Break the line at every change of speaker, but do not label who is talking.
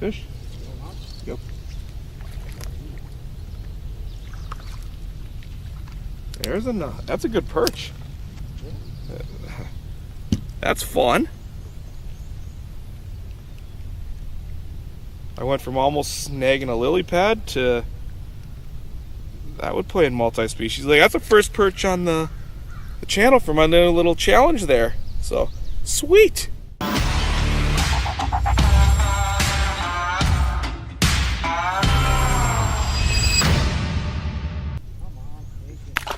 fish? Yep. There's a nut. That's a good perch. That's fun. I went from almost snagging a lily pad to that would play in multi-species. Like, that's the first perch on the channel for my little challenge there. So, sweet.